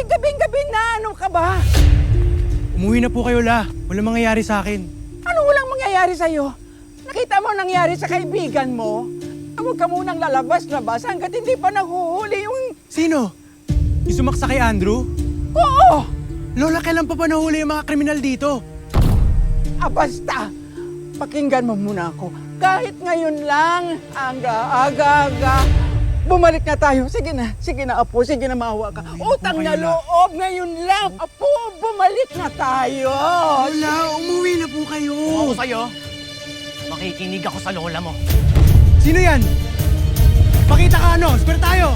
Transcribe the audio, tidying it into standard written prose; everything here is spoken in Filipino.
gabing-gabi na. Ano ka ba? Umuwi na po kayo, La. Walang mangyayari sa akin. Ano walang mangyayari sa'yo? Nakita mo nangyari sa kaibigan mo? Huwag ka munang lalabas-labas hanggat hindi pa nahuhuli yung... Sino? Yung sumaksa kay Andrew? Oo! Lola, kailan pa nahuli yung mga kriminal dito? Basta! Pakinggan mo muna ako. Kahit ngayon lang, aga-aga, bumalik na tayo. Sige na, Apo. Sige na, maawa ka. Utang na loob ngayon lang. Apo, bumalik na tayo. Lola, umuwi na po kayo. Kung ako sa'yo, makikinig ako sa lola mo. Sino yan? Pakita ka ano, square tayo.